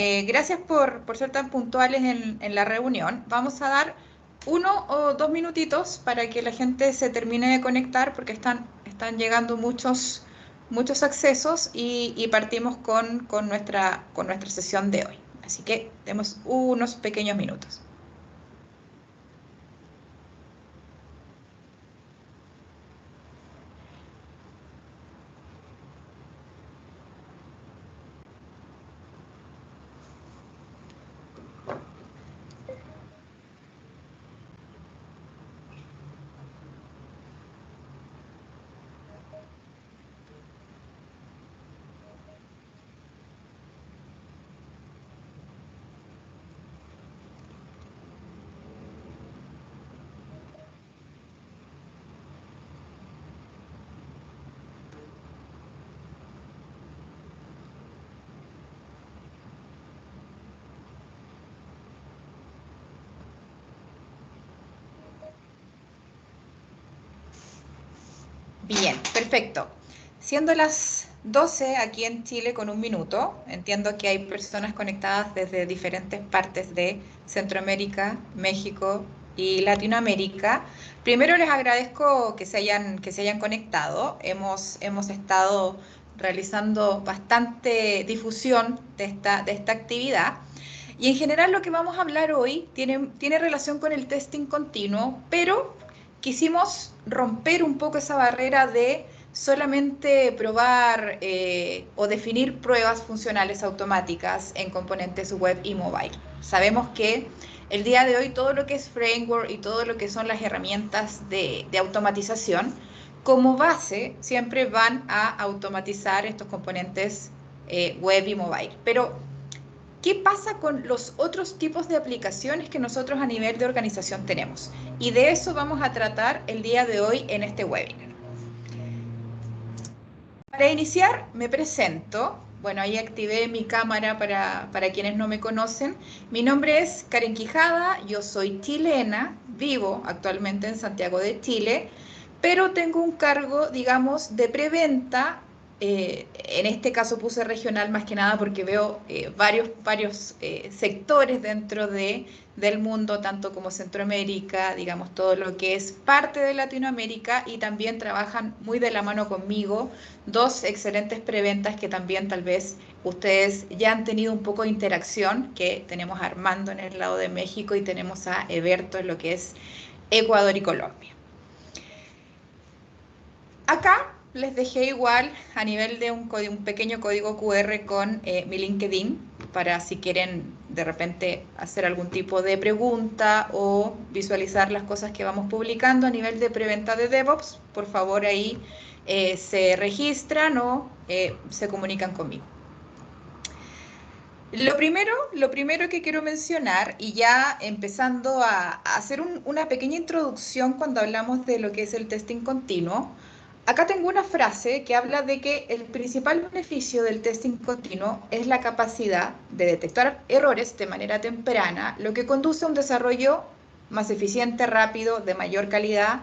Gracias por ser tan puntuales en la reunión. Vamos a dar 1 o 2 minutitos para que la gente se termine de conectar porque están llegando muchos accesos y partimos con nuestra sesión de hoy. Así que demos unos pequeños minutos. Bien, perfecto. Siendo las 12 aquí en Chile con 1 minuto, entiendo que hay personas conectadas desde diferentes partes de Centroamérica, México y Latinoamérica. Primero les agradezco que se hayan conectado. Hemos estado realizando bastante difusión de esta actividad. Y en general lo que vamos a hablar hoy tiene relación con el testing continuo, pero quisimos romper un poco esa barrera de solamente probar o definir pruebas funcionales automáticas en componentes web y mobile. Sabemos que el día de hoy todo lo que es framework y todo lo que son las herramientas de automatización, como base siempre van a automatizar estos componentes web y mobile. Pero ¿qué pasa con los otros tipos de aplicaciones que nosotros a nivel de organización tenemos? Y de eso vamos a tratar el día de hoy en este webinar. Para iniciar, me presento. Bueno, ahí activé mi cámara para quienes no me conocen. Mi nombre es Karen Quijada, yo soy chilena, vivo actualmente en Santiago de Chile, pero tengo un cargo, digamos, de preventa. En este caso puse regional más que nada porque veo varios sectores dentro del mundo, tanto como Centroamérica, digamos, todo lo que es parte de Latinoamérica, y también trabajan muy de la mano conmigo dos excelentes preventas que también tal vez ustedes ya han tenido un poco de interacción, que tenemos a Armando en el lado de México y tenemos a Eberto en lo que es Ecuador y Colombia. Acá les dejé igual a nivel de un pequeño código QR con mi LinkedIn para si quieren de repente hacer algún tipo de pregunta o visualizar las cosas que vamos publicando a nivel de preventa de DevOps. Por favor, ahí se registran o se comunican conmigo. Lo primero que quiero mencionar, y ya empezando a hacer una pequeña introducción cuando hablamos de lo que es el testing continuo, acá tengo una frase que habla de que el principal beneficio del testing continuo es la capacidad de detectar errores de manera temprana, lo que conduce a un desarrollo más eficiente, rápido, de mayor calidad,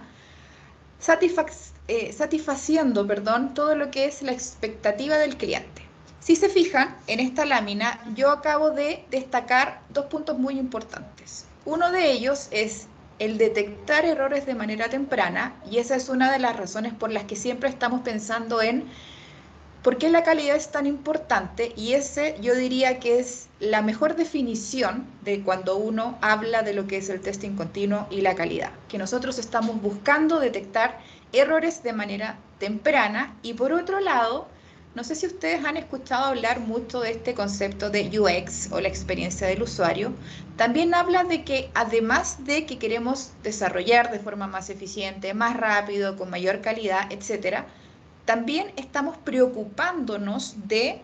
satisfaciendo, perdón, todo lo que es la expectativa del cliente. Si se fijan, en esta lámina yo acabo de destacar 2 puntos muy importantes. Uno de ellos es el detectar errores de manera temprana, y esa es una de las razones por las que siempre estamos pensando en por qué la calidad es tan importante, y ese yo diría que es la mejor definición de cuando uno habla de lo que es el testing continuo y la calidad, que nosotros estamos buscando detectar errores de manera temprana. Y por otro lado, no sé si ustedes han escuchado hablar mucho de este concepto de UX o la experiencia del usuario. También habla de que además de que queremos desarrollar de forma más eficiente, más rápido, con mayor calidad, etcétera, también estamos preocupándonos de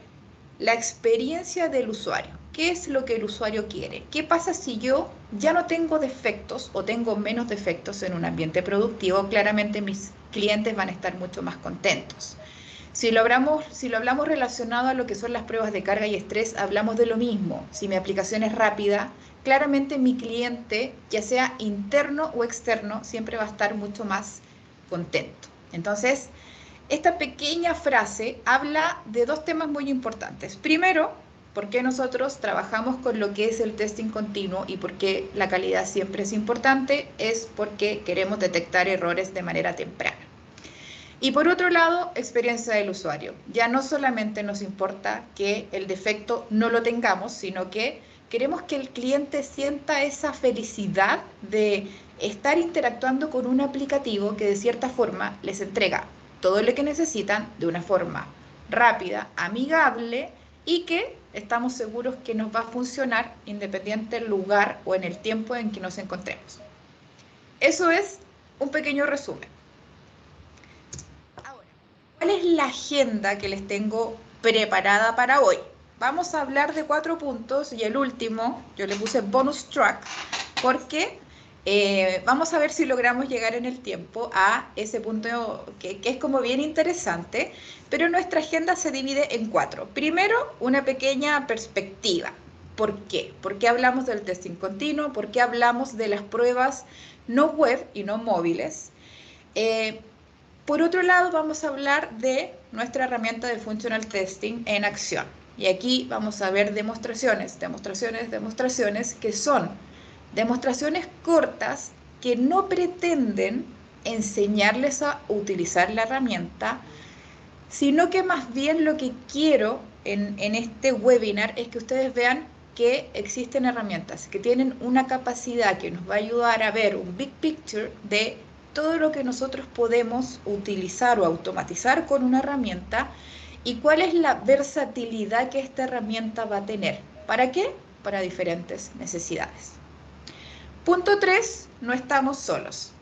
la experiencia del usuario. ¿Qué es lo que el usuario quiere? ¿Qué pasa si yo ya no tengo defectos o tengo menos defectos en un ambiente productivo? Claramente mis clientes van a estar mucho más contentos. Si lo hablamos relacionado a lo que son las pruebas de carga y estrés, hablamos de lo mismo. Si mi aplicación es rápida, claramente mi cliente, ya sea interno o externo, siempre va a estar mucho más contento. Entonces, esta pequeña frase habla de 2 temas muy importantes. Primero, ¿Por qué nosotros trabajamos con lo que es el testing continuo y por qué la calidad siempre es importante? Es porque queremos detectar errores de manera temprana. Y por otro lado, experiencia del usuario. Ya no solamente nos importa que el defecto no lo tengamos, sino que queremos que el cliente sienta esa felicidad de estar interactuando con un aplicativo que de cierta forma les entrega todo lo que necesitan de una forma rápida, amigable y que estamos seguros que nos va a funcionar independiente del lugar o en el tiempo en que nos encontremos. Eso es un pequeño resumen. Ahora, ¿cuál es la agenda que les tengo preparada para hoy? Vamos a hablar de 4 puntos y el último, yo le puse bonus track, porque vamos a ver si logramos llegar en el tiempo a ese punto que es como bien interesante, pero nuestra agenda se divide en 4. Primero, una pequeña perspectiva. ¿Por qué? ¿Por qué hablamos del testing continuo? ¿Por qué hablamos de las pruebas no web y no móviles? Por otro lado, vamos a hablar de nuestra herramienta de Functional Testing en acción. Y aquí vamos a ver demostraciones que son demostraciones cortas que no pretenden enseñarles a utilizar la herramienta, sino que más bien lo que quiero en este webinar es que ustedes vean que existen herramientas que tienen una capacidad que nos va a ayudar a ver un big picture de todo lo que nosotros podemos utilizar o automatizar con una herramienta y cuál es la versatilidad que esta herramienta va a tener. ¿Para qué? Para diferentes necesidades. Punto 3, no estamos solos.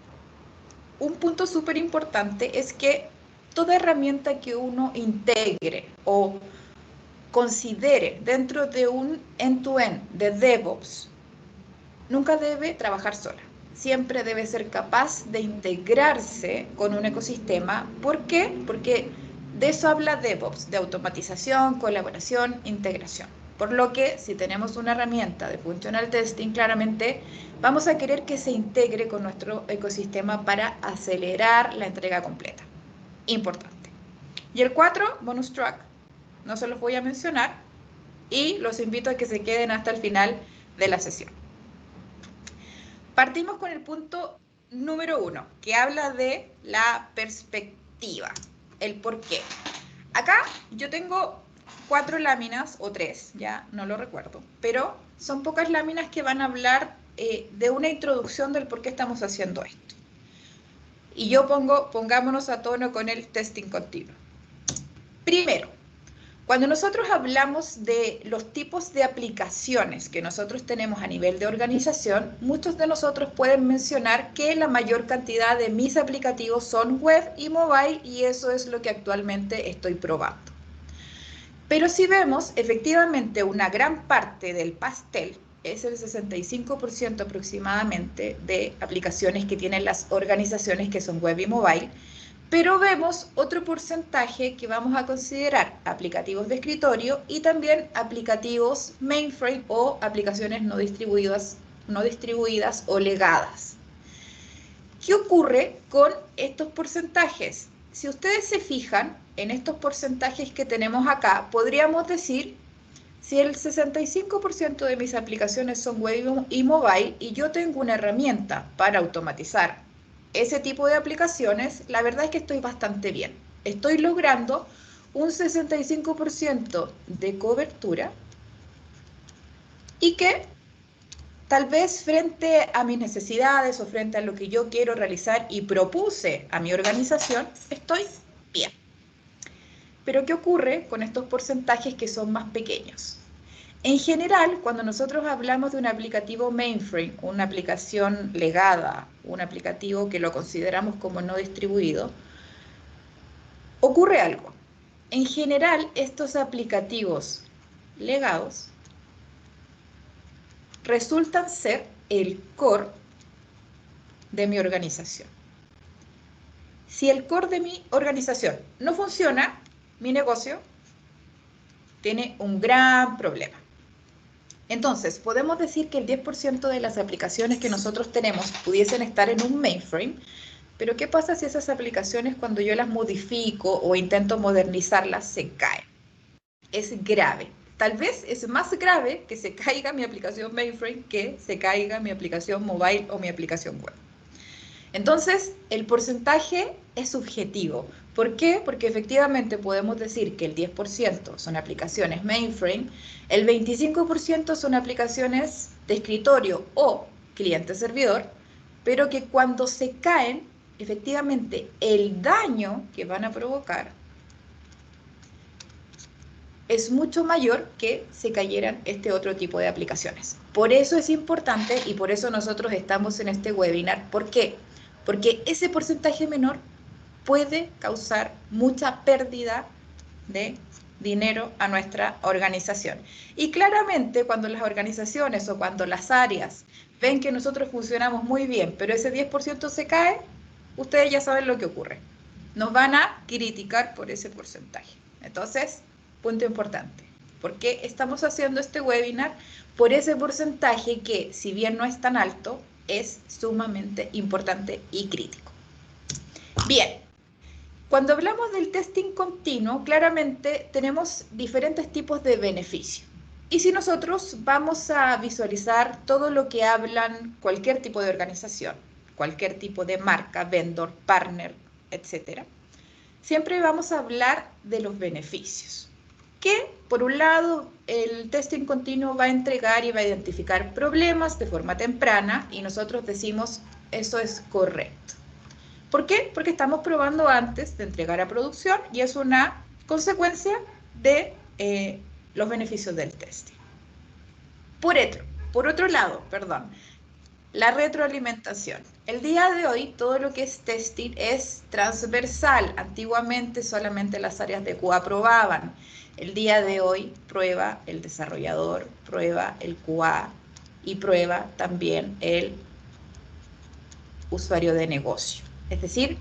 Un punto súper importante es que toda herramienta que uno integre o considere dentro de un end-to-end de DevOps, nunca debe trabajar sola. Siempre debe ser capaz de integrarse con un ecosistema. ¿Por qué? Porque de eso habla DevOps, de automatización, colaboración, integración. Por lo que si tenemos una herramienta de Functional Testing, claramente vamos a querer que se integre con nuestro ecosistema para acelerar la entrega completa. Importante. Y el 4, bonus track, no se los voy a mencionar y los invito a que se queden hasta el final de la sesión. Partimos con el punto número 1, que habla de la perspectiva, el por qué. Acá yo tengo 4 láminas, o 3, ya no lo recuerdo, pero son pocas láminas que van a hablar de una introducción del por qué estamos haciendo esto. Y yo pongámonos a tono con el testing continuo. Primero, cuando nosotros hablamos de los tipos de aplicaciones que nosotros tenemos a nivel de organización, muchos de nosotros pueden mencionar que la mayor cantidad de mis aplicativos son web y mobile y eso es lo que actualmente estoy probando. Pero si vemos, efectivamente, una gran parte del pastel, es el 65% aproximadamente de aplicaciones que tienen las organizaciones que son web y mobile, pero vemos otro porcentaje que vamos a considerar aplicativos de escritorio y también aplicativos mainframe o aplicaciones no distribuidas o legadas. ¿Qué ocurre con estos porcentajes? Si ustedes se fijan en estos porcentajes que tenemos acá, podríamos decir, si el 65% de mis aplicaciones son web y mobile y yo tengo una herramienta para automatizar ese tipo de aplicaciones, la verdad es que estoy bastante bien. Estoy logrando un 65% de cobertura y que tal vez frente a mis necesidades o frente a lo que yo quiero realizar y propuse a mi organización, estoy bien. Pero ¿qué ocurre con estos porcentajes que son más pequeños? En general, cuando nosotros hablamos de un aplicativo mainframe, una aplicación legada, un aplicativo que lo consideramos como no distribuido, ocurre algo. En general, estos aplicativos legados resultan ser el core de mi organización. Si el core de mi organización no funciona, mi negocio tiene un gran problema. Entonces, podemos decir que el 10% de las aplicaciones que nosotros tenemos pudiesen estar en un mainframe, pero ¿qué pasa si esas aplicaciones cuando yo las modifico o intento modernizarlas se caen? Es grave. Tal vez es más grave que se caiga mi aplicación mainframe que se caiga mi aplicación mobile o mi aplicación web. Entonces, el porcentaje es subjetivo. ¿Por qué? Porque efectivamente podemos decir que el 10% son aplicaciones mainframe, el 25% son aplicaciones de escritorio o cliente-servidor, pero que cuando se caen, efectivamente el daño que van a provocar es mucho mayor que se cayeran este otro tipo de aplicaciones. Por eso es importante y por eso nosotros estamos en este webinar. ¿Por qué? Porque ese porcentaje menor puede causar mucha pérdida de dinero a nuestra organización. Y claramente cuando las organizaciones o cuando las áreas ven que nosotros funcionamos muy bien, pero ese 10% se cae, ustedes ya saben lo que ocurre. Nos van a criticar por ese porcentaje. Entonces, punto importante. ¿Por qué estamos haciendo este webinar? Por ese porcentaje que, si bien no es tan alto, es sumamente importante y crítico. Bien, cuando hablamos del testing continuo, claramente tenemos diferentes tipos de beneficios. Y si nosotros vamos a visualizar todo lo que hablan cualquier tipo de organización, cualquier tipo de marca, vendor, partner, etcétera, siempre vamos a hablar de los beneficios. Que, por un lado, el testing continuo va a entregar y va a identificar problemas de forma temprana y nosotros decimos, eso es correcto. ¿Por qué? Porque estamos probando antes de entregar a producción y es una consecuencia de los beneficios del testing. Por otro lado, la retroalimentación. El día de hoy todo lo que es testing es transversal. Antiguamente solamente las áreas de QA probaban. El día de hoy prueba el desarrollador, prueba el QA y prueba también el usuario de negocio. Es decir,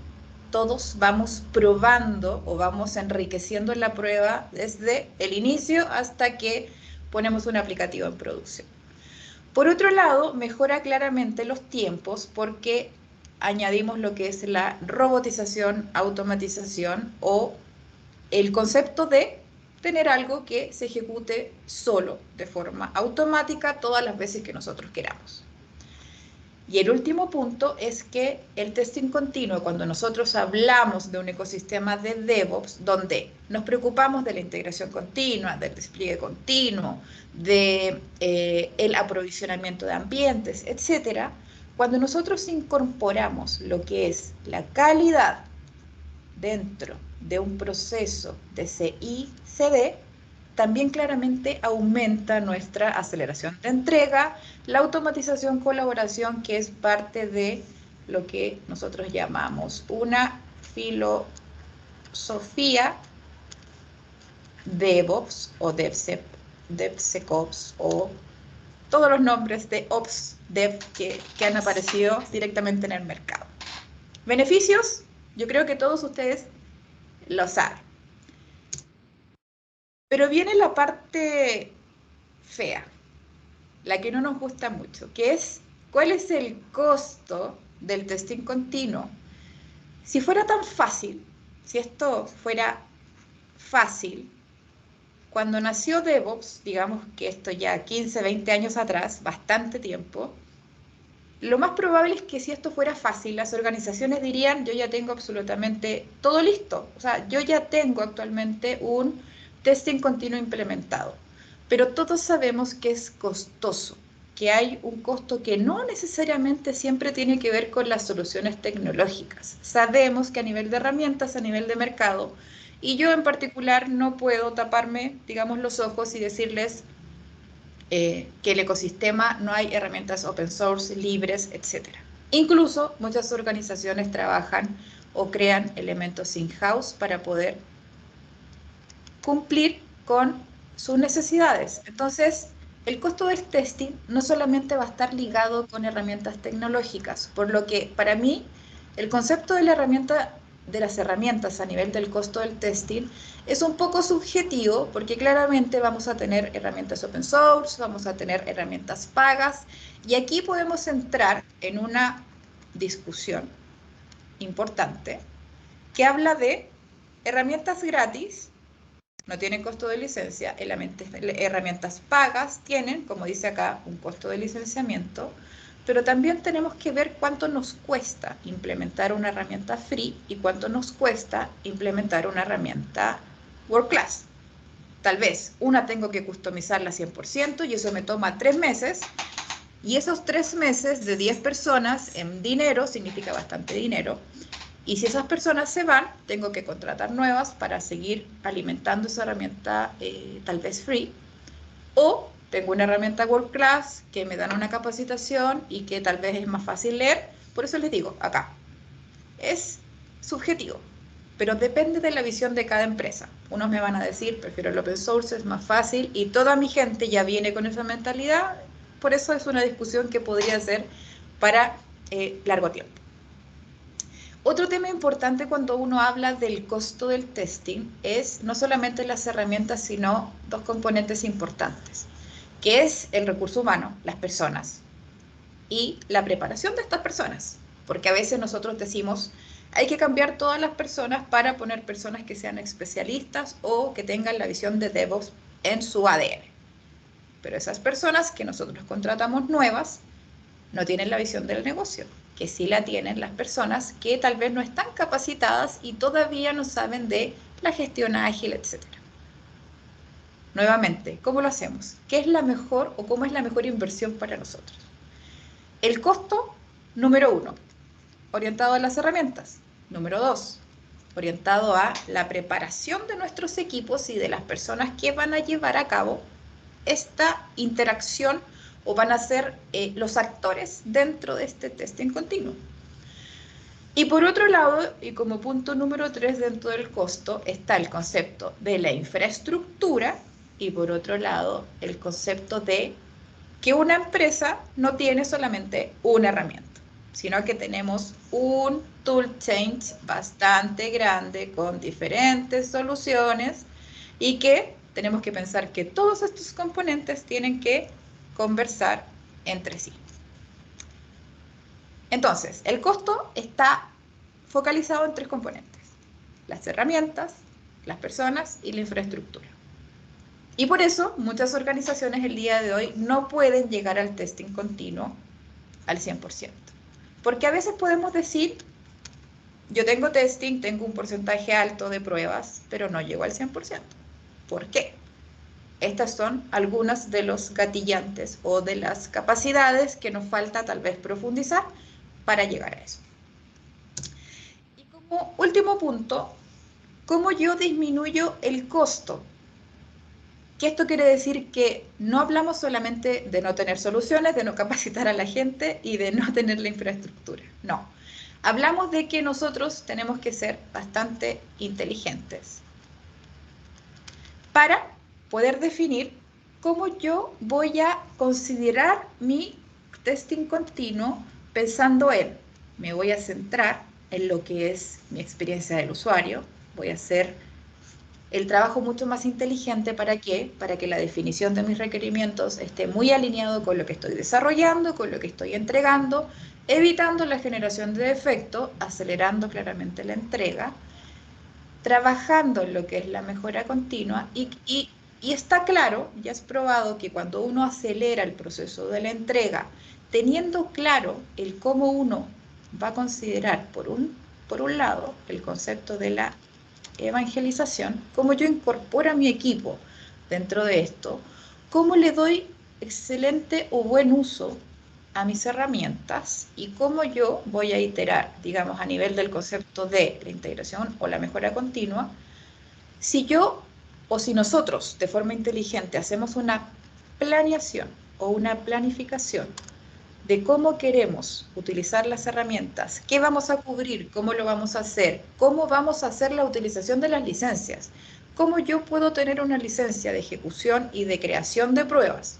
todos vamos probando o vamos enriqueciendo la prueba desde el inicio hasta que ponemos un aplicativo en producción. Por otro lado, mejora claramente los tiempos porque añadimos lo que es la robotización, automatización o el concepto de tener algo que se ejecute solo de forma automática todas las veces que nosotros queramos. Y el último punto es que el testing continuo, cuando nosotros hablamos de un ecosistema de DevOps, donde nos preocupamos de la integración continua, del despliegue continuo, de el aprovisionamiento de ambientes, etcétera, cuando nosotros incorporamos lo que es la calidad dentro de un proceso de CI/CD, también claramente aumenta nuestra aceleración de entrega, la automatización, colaboración, que es parte de lo que nosotros llamamos una filosofía DevOps o DevSecOps o todos los nombres de Ops, Dev que han aparecido directamente en el mercado. Beneficios, yo creo que todos ustedes lo saben. Pero viene la parte fea, la que no nos gusta mucho, que es cuál es el costo del testing continuo. Si fuera tan fácil, si esto fuera fácil, cuando nació DevOps, digamos que esto ya 15, 20 años atrás, bastante tiempo, lo más probable es que si esto fuera fácil, las organizaciones dirían, yo ya tengo absolutamente todo listo. O sea, yo ya tengo actualmente un testing continuo implementado. Pero todos sabemos que es costoso, que hay un costo que no necesariamente siempre tiene que ver con las soluciones tecnológicas. Sabemos que a nivel de herramientas, a nivel de mercado, y yo en particular no puedo taparme, digamos, los ojos y decirles que el ecosistema no hay herramientas open source, libres, etc. Incluso muchas organizaciones trabajan o crean elementos in-house para poder cumplir con sus necesidades. Entonces, el costo del testing no solamente va a estar ligado con herramientas tecnológicas, por lo que para mí el concepto de la herramienta, de las herramientas a nivel del costo del testing es un poco subjetivo porque claramente vamos a tener herramientas open source, vamos a tener herramientas pagas y aquí podemos entrar en una discusión importante que habla de herramientas gratis no tienen costo de licencia, herramientas pagas tienen, como dice acá, un costo de licenciamiento, pero también tenemos que ver cuánto nos cuesta implementar una herramienta free y cuánto nos cuesta implementar una herramienta World Class. Tal vez una tengo que customizarla 100% y eso me toma 3 meses, y esos 3 meses de 10 personas en dinero significa bastante dinero. Y si esas personas se van, tengo que contratar nuevas para seguir alimentando esa herramienta tal vez free. O tengo una herramienta World Class que me dan una capacitación y que tal vez es más fácil leer. Por eso les digo, acá, es subjetivo, pero depende de la visión de cada empresa. Unos me van a decir, prefiero el open source, es más fácil, y toda mi gente ya viene con esa mentalidad. Por eso es una discusión que podría ser para largo tiempo. Otro tema importante cuando uno habla del costo del testing es no solamente las herramientas, sino dos componentes importantes, que es el recurso humano, las personas, y la preparación de estas personas. Porque a veces nosotros decimos, hay que cambiar todas las personas para poner personas que sean especialistas o que tengan la visión de DevOps en su ADN. Pero esas personas que nosotros contratamos nuevas no tienen la visión del negocio, que sí la tienen las personas que tal vez no están capacitadas y todavía no saben de la gestión ágil, etc. Nuevamente, ¿cómo lo hacemos? ¿Qué es la mejor o cómo es la mejor inversión para nosotros? El costo, número 1, orientado a las herramientas. Número 2, orientado a la preparación de nuestros equipos y de las personas que van a llevar a cabo esta interacción o van a ser los actores dentro de este testing continuo. Y por otro lado, y como punto número 3 dentro del costo, está el concepto de la infraestructura y por otro lado, el concepto de que una empresa no tiene solamente una herramienta, sino que tenemos un tool chain bastante grande con diferentes soluciones y que tenemos que pensar que todos estos componentes tienen que conversar entre sí. Entonces, el costo está focalizado en 3 componentes: las herramientas, las personas y la infraestructura. Y por eso muchas organizaciones el día de hoy no pueden llegar al testing continuo al 100%. Porque a veces podemos decir, yo tengo testing, tengo un porcentaje alto de pruebas, pero no llego al 100%. ¿Por qué? Estas son algunas de los gatillantes o de las capacidades que nos falta tal vez profundizar para llegar a eso. Y como último punto, ¿cómo yo disminuyo el costo? Que esto quiere decir que no hablamos solamente de no tener soluciones, de no capacitar a la gente y de no tener la infraestructura. No. Hablamos de que nosotros tenemos que ser bastante inteligentes para poder definir cómo yo voy a considerar mi testing continuo pensando en, me voy a centrar en lo que es mi experiencia del usuario, voy a hacer el trabajo mucho más inteligente. ¿Para qué? Para que la definición de mis requerimientos esté muy alineado con lo que estoy desarrollando, con lo que estoy entregando, evitando la generación de defectos, acelerando claramente la entrega, trabajando en lo que es la mejora continua y está claro, ya es probado que cuando uno acelera el proceso de la entrega, teniendo claro el cómo uno va a considerar por un lado el concepto de la evangelización, cómo yo incorporo a mi equipo dentro de esto, cómo le doy excelente o buen uso a mis herramientas y cómo yo voy a iterar, digamos, a nivel del concepto de la integración o la mejora continua. Si yo o si nosotros de forma inteligente hacemos una planeación o una planificación de cómo queremos utilizar las herramientas, qué vamos a cubrir, cómo lo vamos a hacer, cómo vamos a hacer la utilización de las licencias, cómo yo puedo tener una licencia de ejecución y de creación de pruebas,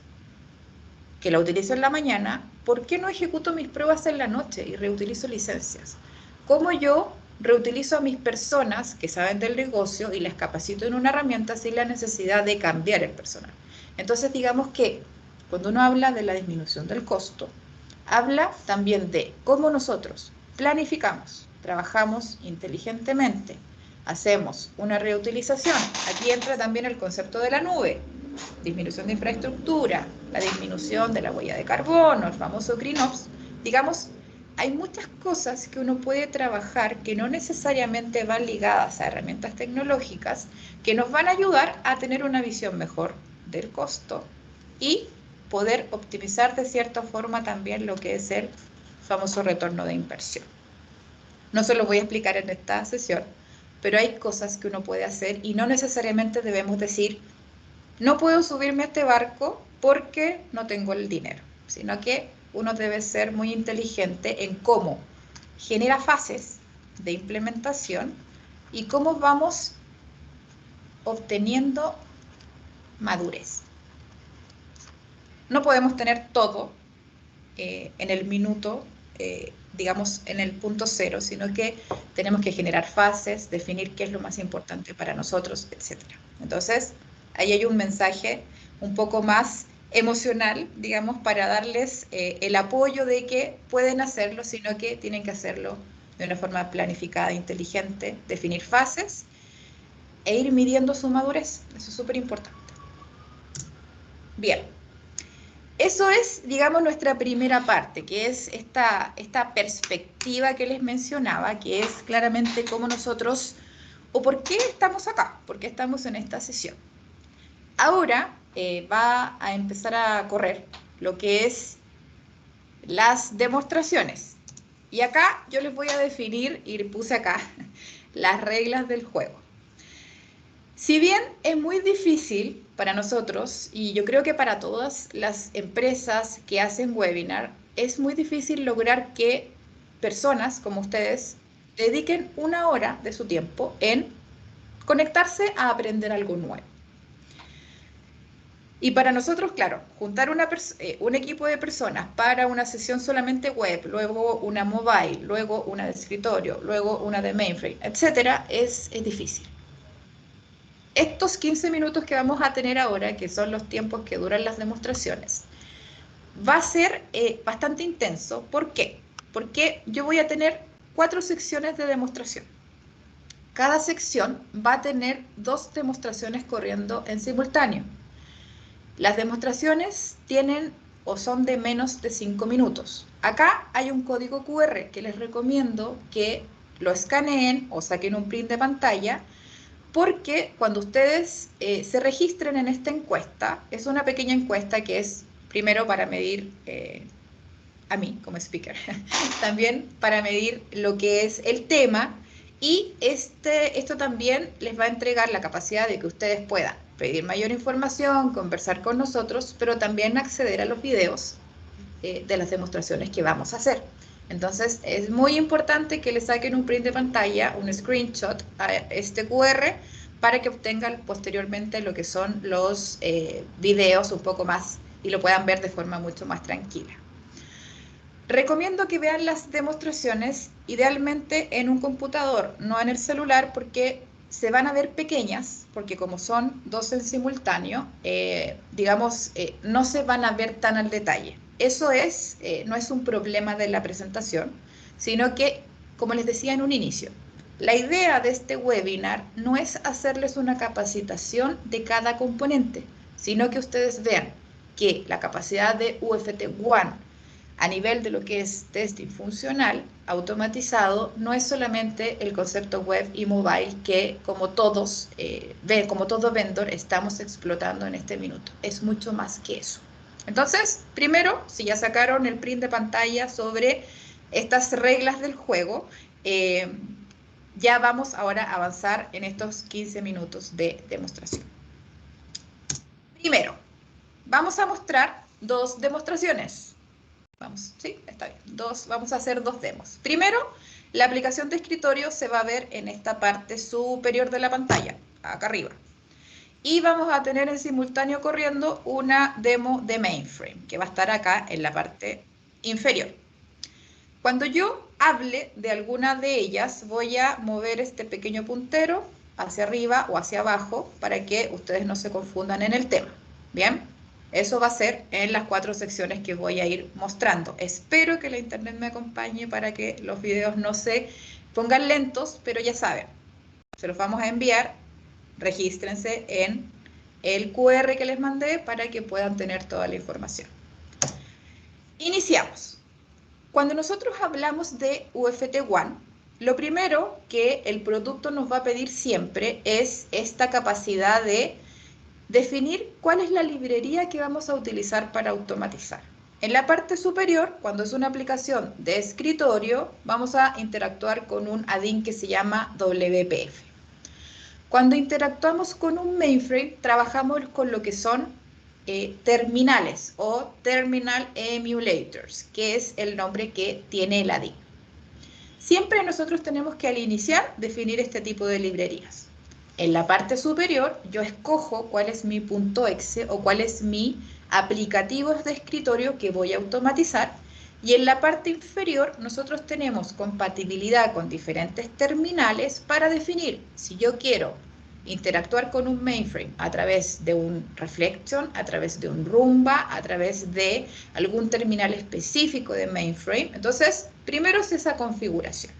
que la utilizo en la mañana, ¿por qué no ejecuto mis pruebas en la noche y reutilizo licencias? ¿Cómo yo reutilizo a mis personas que saben del negocio y las capacito en una herramienta sin la necesidad de cambiar el personal? Entonces, digamos que cuando uno habla de la disminución del costo, habla también de cómo nosotros planificamos, trabajamos inteligentemente hacemos una reutilización. Aquí entra también el concepto de la nube, disminución de infraestructura, la disminución de la huella de carbono, el famoso Green Ops. Digamos, hay muchas cosas que uno puede trabajar que no necesariamente van ligadas a herramientas tecnológicas, que nos van a ayudar a tener una visión mejor del costo y poder optimizar de cierta forma también lo que es el famoso retorno de inversión. No se lo voy a explicar en esta sesión, pero hay cosas que uno puede hacer y no necesariamente debemos decir, no puedo subirme a este barco porque no tengo el dinero, sino que uno debe ser muy inteligente en cómo genera fases de implementación y cómo vamos obteniendo madurez. No podemos tener todo en el minuto, digamos, en el punto cero, sino que tenemos que generar fases, definir qué es lo más importante para nosotros, etc. Entonces, ahí hay un mensaje un poco más emocional, digamos, para darles el apoyo de que pueden hacerlo, sino que tienen que hacerlo de una forma planificada, inteligente, definir fases e ir midiendo su madurez. Eso es súper importante. Bien. Eso es, digamos, nuestra primera parte, que es esta perspectiva que les mencionaba, que es claramente cómo nosotros, o por qué estamos acá, por qué estamos en esta sesión. Ahora va a empezar a correr lo que es las demostraciones. Y acá yo les voy a definir, y puse acá, las reglas del juego. Si bien es muy difícil para nosotros, y yo creo que para todas las empresas que hacen webinar, es muy difícil lograr que personas como ustedes dediquen 1 hora de su tiempo en conectarse a aprender algo nuevo. Y para nosotros, claro, juntar un equipo de personas para una sesión solamente web, luego una mobile, luego una de escritorio, luego una de mainframe, etcétera, es difícil. Estos 15 minutos que vamos a tener ahora, que son los tiempos que duran las demostraciones, va a ser bastante intenso. ¿Por qué? Porque yo voy a tener 4 secciones de demostración. Cada sección va a tener 2 demostraciones corriendo en simultáneo. Las demostraciones tienen o son de menos de 5 minutos. Acá hay un código QR que les recomiendo que lo escaneen o saquen un print de pantalla, porque cuando ustedes se registren en esta encuesta, es una pequeña encuesta que es primero para medir a mí como speaker, también para medir lo que es el tema, y esto también les va a entregar la capacidad de que ustedes puedan pedir mayor información, conversar con nosotros, pero también acceder a los videos de las demostraciones que vamos a hacer. Entonces, es muy importante que le saquen un print de pantalla, un screenshot a este QR para que obtengan posteriormente lo que son los videos un poco más y lo puedan ver de forma mucho más tranquila. Recomiendo que vean las demostraciones idealmente en un computador, no en el celular, porque se van a ver pequeñas, porque como son 2 en simultáneo, digamos, no se van a ver tan al detalle. Eso no es un problema de la presentación, sino que, como les decía en un inicio, la idea de este webinar no es hacerles una capacitación de cada componente, sino que ustedes vean que la capacidad de UFT One a nivel de lo que es testing funcional automatizado, no es solamente el concepto web y mobile que como todos como todo vendor estamos explotando en este minuto. Es mucho más que eso. Entonces, primero, si ya sacaron el print de pantalla sobre estas reglas del juego, ya vamos ahora a avanzar en estos 15 minutos de demostración. Primero, vamos a mostrar 2 demostraciones. Sí, está bien. Vamos a hacer 2 demos. Primero, la aplicación de escritorio se va a ver en esta parte superior de la pantalla, acá arriba. Y vamos a tener en simultáneo corriendo una demo de mainframe, que va a estar acá en la parte inferior. Cuando yo hable de alguna de ellas, voy a mover este pequeño puntero hacia arriba o hacia abajo para que ustedes no se confundan en el tema. ¿Bien? Eso va a ser en las 4 secciones que voy a ir mostrando. Espero que la internet me acompañe para que los videos no se pongan lentos, pero ya saben, se los vamos a enviar. Regístrense en el QR que les mandé para que puedan tener toda la información. Iniciamos. Cuando nosotros hablamos de UFT-1, lo primero que el producto nos va a pedir siempre es esta capacidad de definir cuál es la librería que vamos a utilizar para automatizar. En la parte superior, cuando es una aplicación de escritorio, vamos a interactuar con un add-in que se llama WPF. Cuando interactuamos con un mainframe, trabajamos con lo que son terminales o terminal emulators, que es el nombre que tiene el add-in. Siempre nosotros tenemos que al iniciar definir este tipo de librerías. En la parte superior yo escojo cuál es mi .exe o cuál es mi aplicativo de escritorio que voy a automatizar, y en la parte inferior nosotros tenemos compatibilidad con diferentes terminales para definir si yo quiero interactuar con un mainframe a través de un Reflection, a través de un Rumba, a través de algún terminal específico de mainframe. Entonces, primero es esa configuración.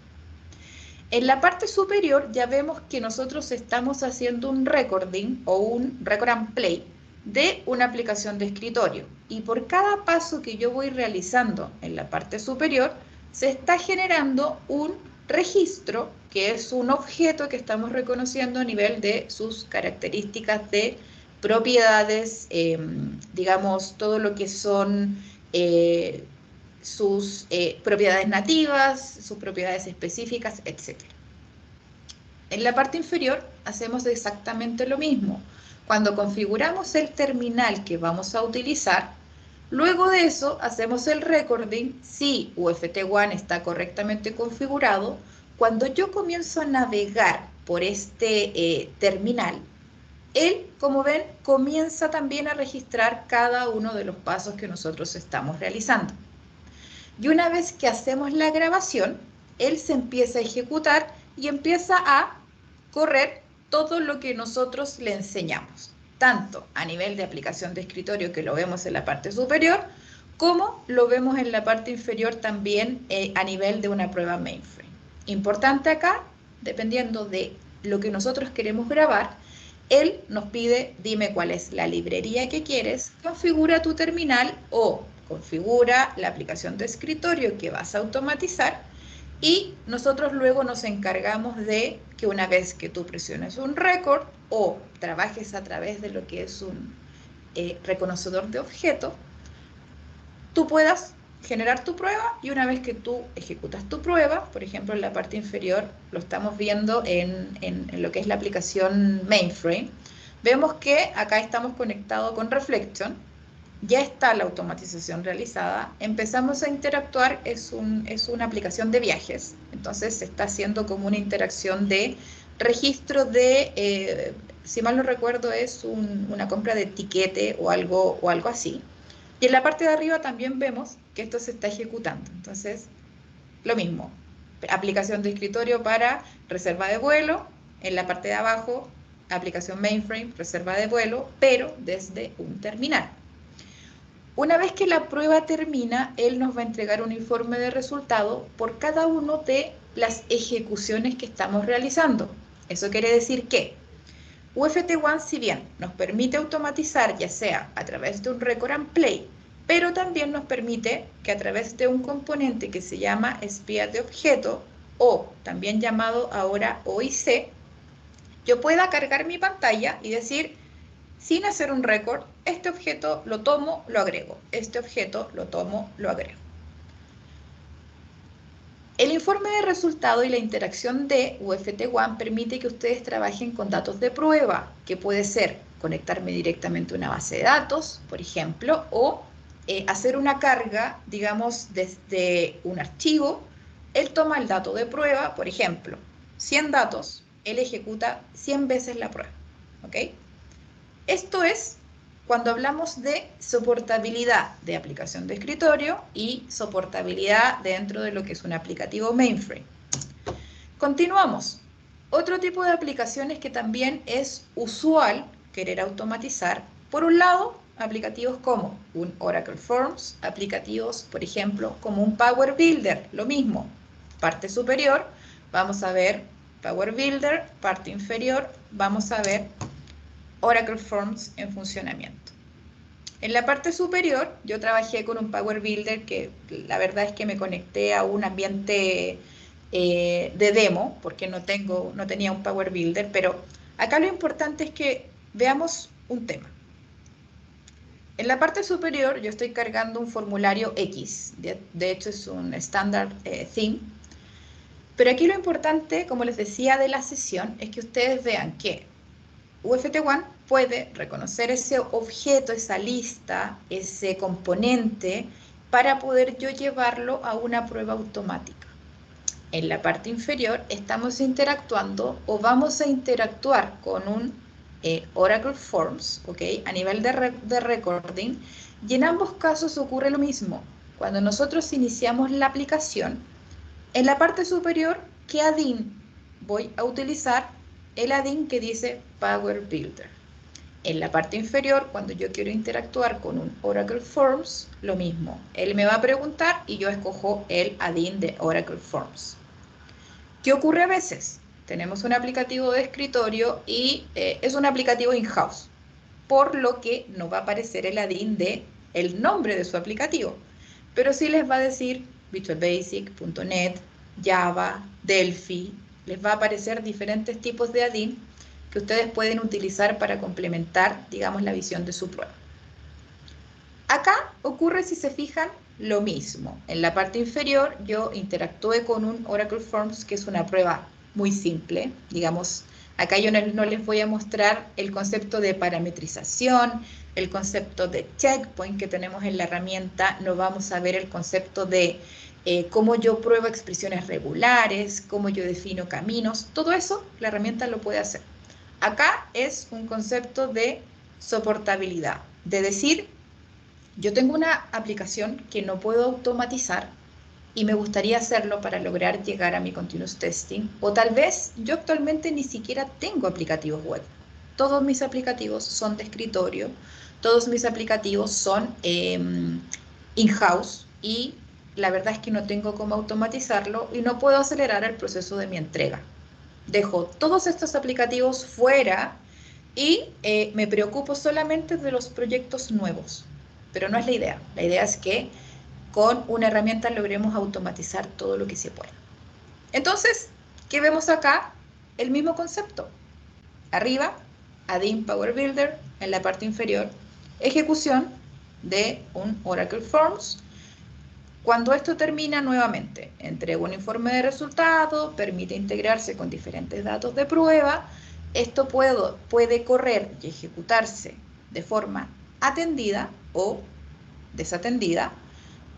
En la parte superior ya vemos que nosotros estamos haciendo un recording o un record and play de una aplicación de escritorio. Y por cada paso que yo voy realizando en la parte superior, se está generando un registro, que es un objeto que estamos reconociendo a nivel de sus características de propiedades, digamos, todo lo que son sus propiedades nativas, sus propiedades específicas, etc. En la parte inferior hacemos exactamente lo mismo. Cuando configuramos el terminal que vamos a utilizar, luego de eso hacemos el recording si UFT-1 está correctamente configurado. Cuando yo comienzo a navegar por este terminal, él, como ven, comienza también a registrar cada uno de los pasos que nosotros estamos realizando. Y una vez que hacemos la grabación, él se empieza a ejecutar y empieza a correr todo lo que nosotros le enseñamos, tanto a nivel de aplicación de escritorio, que lo vemos en la parte superior, como lo vemos en la parte inferior también a nivel de una prueba mainframe. Importante acá, dependiendo de lo que nosotros queremos grabar, él nos pide, dime cuál es la librería que quieres, configura tu terminal o configura la aplicación de escritorio que vas a automatizar, y nosotros luego nos encargamos de que una vez que tú presiones un record o trabajes a través de lo que es un reconocedor de objeto, tú puedas generar tu prueba, y una vez que tú ejecutas tu prueba, por ejemplo en la parte inferior lo estamos viendo en lo que es la aplicación mainframe, vemos que acá estamos conectados con Reflection, ya está la automatización realizada, empezamos a interactuar, es una aplicación de viajes, entonces se está haciendo como una interacción de registro de, si mal no recuerdo, es una compra de etiquete o algo así. Y en la parte de arriba también vemos que esto se está ejecutando. Entonces, lo mismo, aplicación de escritorio para reserva de vuelo, en la parte de abajo, aplicación mainframe, reserva de vuelo, pero desde un terminal. Una vez que la prueba termina, él nos va a entregar un informe de resultado por cada una de las ejecuciones que estamos realizando. Eso quiere decir que UFT-1, si bien nos permite automatizar, ya sea a través de un record and play, pero también nos permite que a través de un componente que se llama espía de objeto, o también llamado ahora OIC, yo pueda cargar mi pantalla y decir, sin hacer un record, este objeto lo tomo, lo agrego, este objeto lo tomo, lo agrego. El informe de resultado y la interacción de UFT-1 permite que ustedes trabajen con datos de prueba, que puede ser conectarme directamente a una base de datos, por ejemplo, o hacer una carga, digamos, desde un archivo. Él toma el dato de prueba, por ejemplo, 100 datos, él ejecuta 100 veces la prueba, ¿ok? Esto es cuando hablamos de soportabilidad de aplicación de escritorio y soportabilidad dentro de lo que es un aplicativo mainframe. Continuamos. Otro tipo de aplicaciones que también es usual querer automatizar. Por un lado, aplicativos como un Oracle Forms, aplicativos, por ejemplo, como un Power Builder, lo mismo. Parte superior, vamos a ver Power Builder, parte inferior, vamos a ver Oracle Forms en funcionamiento. En la parte superior, yo trabajé con un Power Builder que la verdad es que me conecté a un ambiente de demo, porque no tenía un Power Builder, pero acá lo importante es que veamos un tema. En la parte superior yo estoy cargando un formulario X, de hecho es un Standard Theme, pero aquí lo importante, como les decía de la sesión, es que ustedes vean que UFT1 puede reconocer ese objeto, esa lista, ese componente, para poder yo llevarlo a una prueba automática. En la parte inferior estamos interactuando o vamos a interactuar con un Oracle Forms, ¿ok? A nivel de recording, y en ambos casos ocurre lo mismo. Cuando nosotros iniciamos la aplicación, en la parte superior, ¿qué add-in voy a utilizar? El add-in que dice Power Builder. En la parte inferior, cuando yo quiero interactuar con un Oracle Forms, lo mismo. Él me va a preguntar y yo escojo el add-in de Oracle Forms. ¿Qué ocurre a veces? Tenemos un aplicativo de escritorio y es un aplicativo in-house, por lo que no va a aparecer el add-in de el nombre de su aplicativo, pero sí les va a decir Visual Basic, .NET, Java, Delphi, les va a aparecer diferentes tipos de add-in que ustedes pueden utilizar para complementar, digamos, la visión de su prueba. Acá ocurre, si se fijan, lo mismo. En la parte inferior yo interactué con un Oracle Forms, que es una prueba muy simple. Digamos, acá yo no les voy a mostrar el concepto de parametrización, el concepto de checkpoint que tenemos en la herramienta. No vamos a ver el concepto de cómo yo pruebo expresiones regulares, cómo yo defino caminos. Todo eso la herramienta lo puede hacer. Acá es un concepto de soportabilidad, de decir, yo tengo una aplicación que no puedo automatizar y me gustaría hacerlo para lograr llegar a mi continuous testing, o tal vez yo actualmente ni siquiera tengo aplicativos web. Todos mis aplicativos son de escritorio, todos mis aplicativos son in-house y la verdad es que no tengo cómo automatizarlo y no puedo acelerar el proceso de mi entrega. Dejo todos estos aplicativos fuera y me preocupo solamente de los proyectos nuevos, pero no es la idea. La idea es que con una herramienta logremos automatizar todo lo que se pueda. Entonces, ¿qué vemos acá? El mismo concepto. Arriba, add-in Power Builder, en la parte inferior, ejecución de un Oracle Forms. Cuando esto termina, nuevamente, entrega un informe de resultado, permite integrarse con diferentes datos de prueba. Esto puede correr y ejecutarse de forma atendida o desatendida.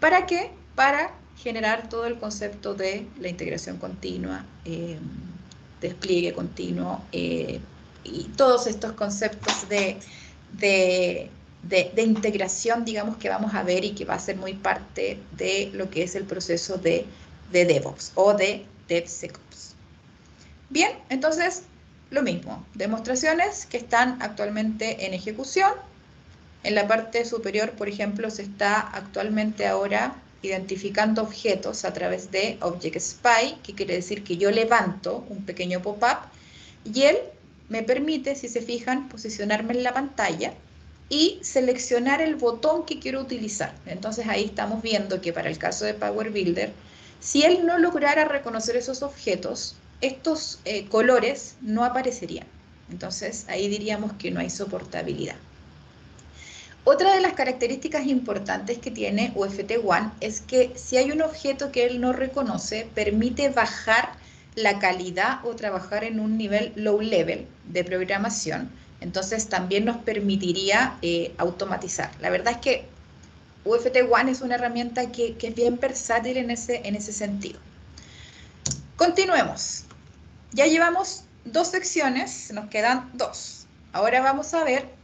¿Para qué? Para generar todo el concepto de la integración continua, despliegue continuo y todos estos conceptos de integración, digamos, que vamos a ver y que va a ser muy parte de lo que es el proceso de DevOps o de DevSecOps. Bien, entonces, lo mismo, demostraciones que están actualmente en ejecución. En la parte superior, por ejemplo, se está actualmente ahora identificando objetos a través de Object Spy, que quiere decir que yo levanto un pequeño pop-up y él me permite, si se fijan, posicionarme en la pantalla y seleccionar el botón que quiero utilizar. Entonces ahí estamos viendo que para el caso de Power Builder, si él no lograra reconocer esos objetos, estos colores no aparecerían. Entonces ahí diríamos que no hay soportabilidad. Otra de las características importantes que tiene UFT1 es que si hay un objeto que él no reconoce, permite bajar la calidad o trabajar en un nivel low level de programación. Entonces también nos permitiría automatizar. La verdad es que UFT1 es una herramienta que es bien versátil en ese sentido. Continuemos. Ya llevamos 2 secciones, nos quedan 2. Ahora vamos a ver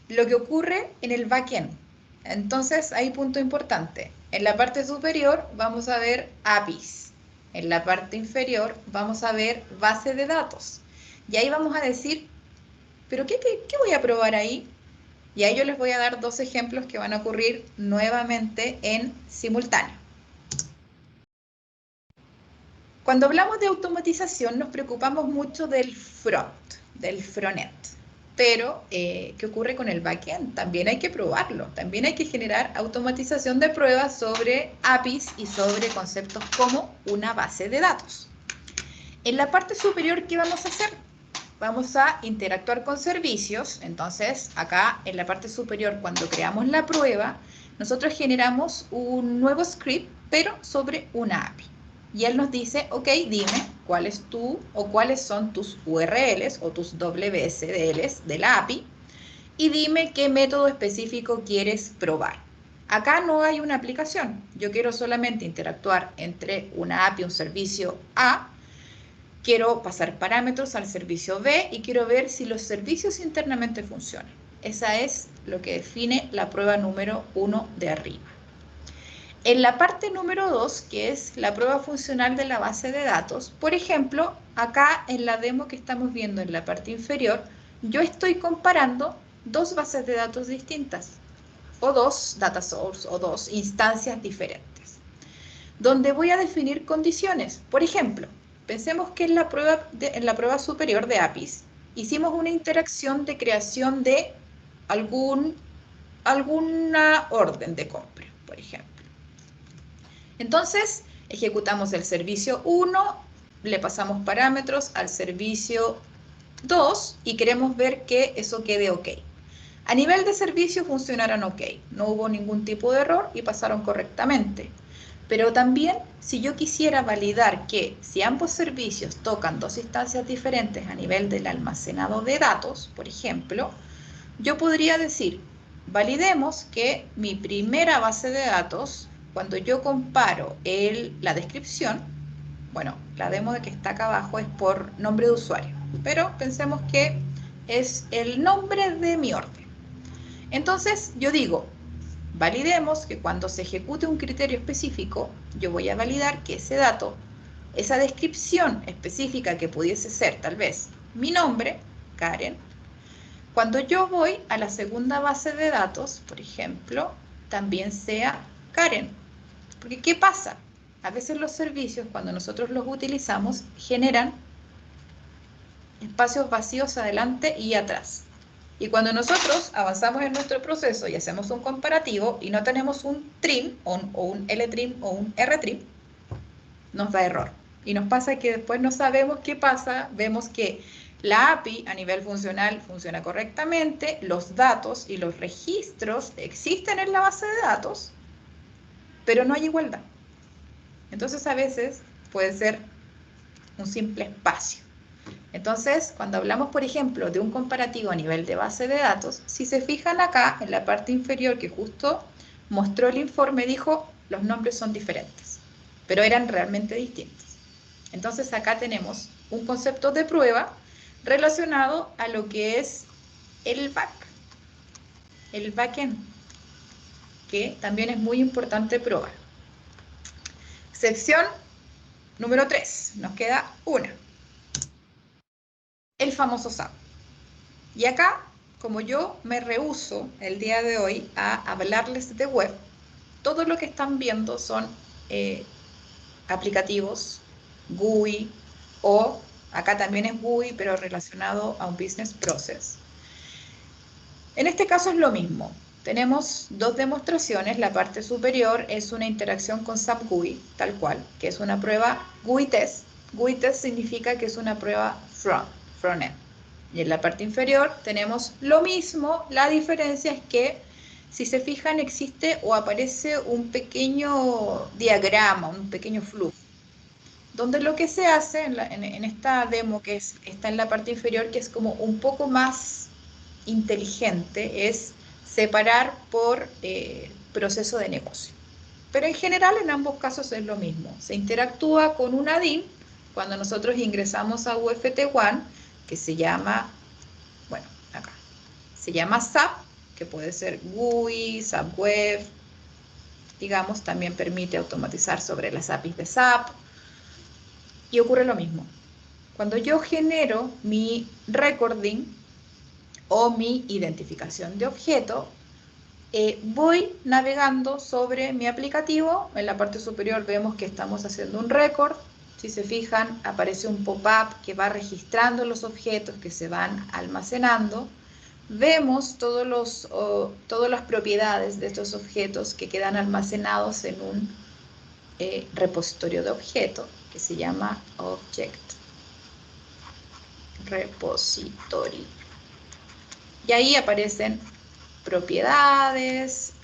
lo que ocurre en el backend. Entonces, hay punto importante. En la parte superior vamos a ver APIs. En la parte inferior vamos a ver base de datos. Y ahí vamos a decir, ¿pero qué voy a probar ahí? Y ahí yo les voy a dar 2 ejemplos que van a ocurrir nuevamente en simultáneo. Cuando hablamos de automatización nos preocupamos mucho del frontend. Pero, ¿qué ocurre con el backend? También hay que probarlo, también hay que generar automatización de pruebas sobre APIs y sobre conceptos como una base de datos. En la parte superior, ¿qué vamos a hacer? Vamos a interactuar con servicios. Entonces, acá en la parte superior, cuando creamos la prueba, nosotros generamos un nuevo script, pero sobre una API. Y él nos dice, ok, dime cuáles son tus URLs o tus WSDLs de la API y dime qué método específico quieres probar. Acá no hay una aplicación. Yo quiero solamente interactuar entre una API, un servicio A. Quiero pasar parámetros al servicio B y quiero ver si los servicios internamente funcionan. Esa es lo que define la prueba número 1 de arriba. En la parte número 2, que es la prueba funcional de la base de datos, por ejemplo, acá en la demo que estamos viendo en la parte inferior, yo estoy comparando dos bases de datos distintas, o dos data source, o dos instancias diferentes, donde voy a definir condiciones. Por ejemplo, pensemos que en la prueba superior de APIs hicimos una interacción de creación de alguna orden de compra, por ejemplo. Entonces, ejecutamos el servicio 1, le pasamos parámetros al servicio 2 y queremos ver que eso quede ok. A nivel de servicio funcionaron ok, no hubo ningún tipo de error y pasaron correctamente. Pero también, si yo quisiera validar que si ambos servicios tocan dos instancias diferentes a nivel del almacenado de datos, por ejemplo, yo podría decir, validemos que mi primera base de datos, cuando yo comparo la descripción, bueno, la demo de que está acá abajo es por nombre de usuario, pero pensemos que es el nombre de mi orden. Entonces, yo digo, validemos que cuando se ejecute un criterio específico, yo voy a validar que ese dato, esa descripción específica que pudiese ser tal vez mi nombre, Karen, cuando yo voy a la segunda base de datos, por ejemplo, también sea Karen. Porque ¿qué pasa? A veces los servicios, cuando nosotros los utilizamos, generan espacios vacíos adelante y atrás. Y cuando nosotros avanzamos en nuestro proceso y hacemos un comparativo y no tenemos un trim o un LTrim o un RTrim, nos da error. Y nos pasa que después no sabemos qué pasa, vemos que la API a nivel funcional funciona correctamente, los datos y los registros existen en la base de datos, pero no hay igualdad. Entonces a veces puede ser un simple espacio. Entonces, cuando hablamos, por ejemplo, de un comparativo a nivel de base de datos, si se fijan acá, en la parte inferior que justo mostró el informe, dijo, los nombres son diferentes, pero eran realmente distintos. Entonces, acá tenemos un concepto de prueba relacionado a lo que es el backend, que también es muy importante probar. Sección número 3, nos queda una. El famoso SAP. Y acá, como yo me rehúso el día de hoy a hablarles de web, todo lo que están viendo son aplicativos, GUI, o acá también es GUI, pero relacionado a un business process. En este caso es lo mismo. Tenemos dos demostraciones. La parte superior es una interacción con SAP GUI, tal cual, que es una prueba GUI test. GUI test significa que es una prueba front-end. Y en la parte inferior tenemos lo mismo, la diferencia es que si se fijan existe o aparece un pequeño diagrama, un pequeño flujo, donde lo que se hace en esta demo que está en la parte inferior, que es como un poco más inteligente, es separar por proceso de negocio. Pero en general en ambos casos es lo mismo, se interactúa con un add-in cuando nosotros ingresamos a UFT One, que se llama, bueno, acá, se llama SAP, que puede ser GUI, SAP Web, digamos, también permite automatizar sobre las APIs de SAP, y ocurre lo mismo. Cuando yo genero mi recording o mi identificación de objeto, voy navegando sobre mi aplicativo. En la parte superior vemos que estamos haciendo un record. si se fijan, aparece un pop-up que va registrando los objetos que se van almacenando. Vemos todas las propiedades de estos objetos que quedan almacenados en un repositorio de objetos que se llama Object Repository. Y ahí aparecen propiedades,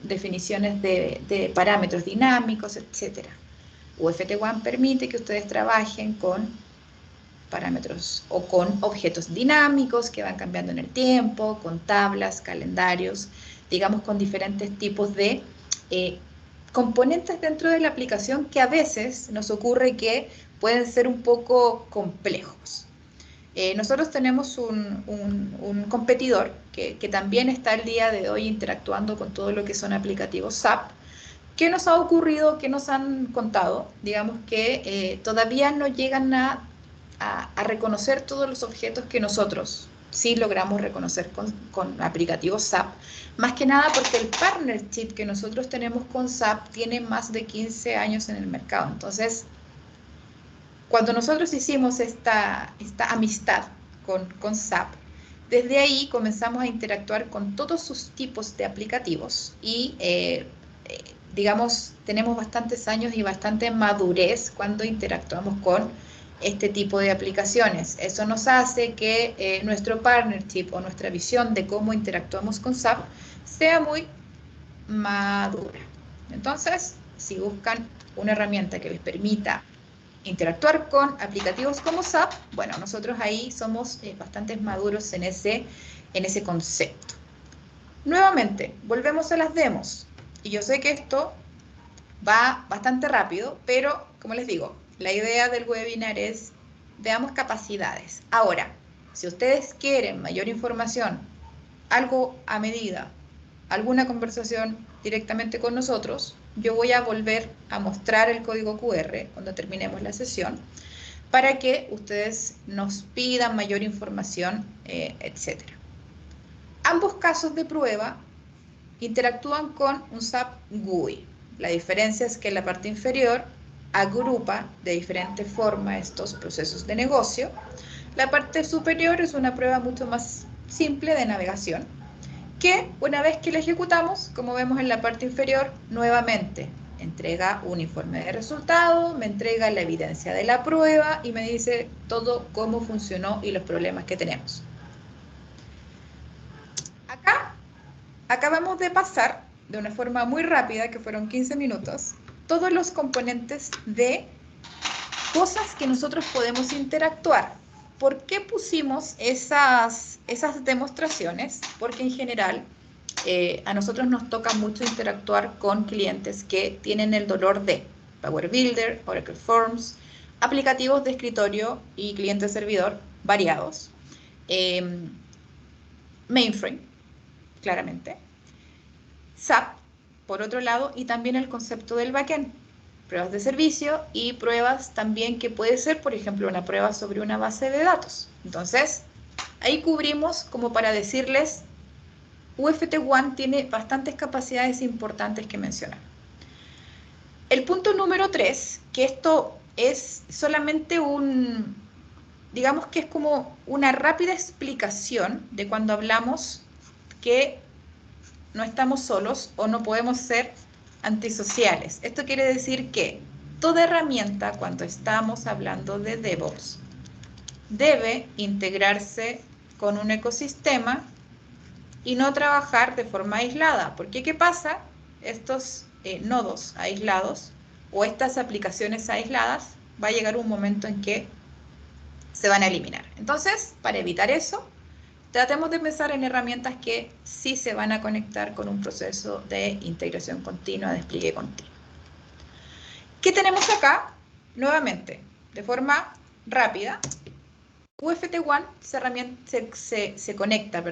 definiciones de parámetros dinámicos, etc. UFT1 permite que ustedes trabajen con parámetros o con objetos dinámicos que van cambiando en el tiempo, con tablas, calendarios, digamos con diferentes tipos de componentes dentro de la aplicación que a veces nos ocurre que pueden ser un poco complejos. Nosotros tenemos un competidor que también está el día de hoy interactuando con todo lo que son aplicativos SAP. ¿Qué nos ha ocurrido? ¿Qué nos han contado? Digamos que todavía no llegan a reconocer todos los objetos que nosotros sí logramos reconocer con aplicativos SAP, más que nada porque el partnership que nosotros tenemos con SAP tiene más de 15 años en el mercado. Entonces, cuando nosotros hicimos esta amistad con SAP, desde ahí comenzamos a interactuar con todos sus tipos de aplicativos y digamos, tenemos bastantes años y bastante madurez cuando interactuamos con este tipo de aplicaciones. Eso nos hace que nuestro partnership o nuestra visión de cómo interactuamos con SAP sea muy madura. Entonces, si buscan una herramienta que les permita interactuar con aplicativos como SAP, bueno, nosotros ahí somos bastante maduros en ese concepto. Nuevamente, volvemos a las demos. Y yo sé que esto va bastante rápido, pero como les digo, la idea del webinar es veamos capacidades. Ahora, si ustedes quieren mayor información, algo a medida, alguna conversación directamente con nosotros, yo voy a volver a mostrar el código QR cuando terminemos la sesión para que ustedes nos pidan mayor información, etc. Ambos casos de prueba interactúan con un SAP GUI. La diferencia es que la parte inferior agrupa de diferente forma estos procesos de negocio. La parte superior es una prueba mucho más simple de navegación, que una vez que la ejecutamos, como vemos en la parte inferior, nuevamente entrega un informe de resultado, me entrega la evidencia de la prueba y me dice todo cómo funcionó y los problemas que tenemos. Acá acabamos de pasar de una forma muy rápida, que fueron 15 minutos, todos los componentes de cosas que nosotros podemos interactuar. ¿Por qué pusimos esas demostraciones? Porque en general a nosotros nos toca mucho interactuar con clientes que tienen el dolor de Power Builder, Oracle Forms, aplicativos de escritorio y cliente-servidor variados, mainframe, claramente, SAP, por otro lado, y también el concepto del backend, pruebas de servicio y pruebas también que puede ser, por ejemplo, una prueba sobre una base de datos. Entonces, ahí cubrimos como para decirles, UFT1 tiene bastantes capacidades importantes que mencionar. El punto número 3, que esto es solamente digamos que es como una rápida explicación de cuando hablamos que no estamos solos o no podemos ser antisociales. Esto quiere decir que toda herramienta, cuando estamos hablando de DevOps, debe integrarse con un ecosistema y no trabajar de forma aislada. Porque ¿qué pasa? Estos nodos aislados o estas aplicaciones aisladas, va a llegar un momento en que se van a eliminar. Entonces, para evitar eso, tratemos de pensar en herramientas que sí se van a conectar con un proceso de integración continua, despliegue continuo. ¿Qué tenemos acá? Nuevamente, de forma rápida, UFT1 se conecta,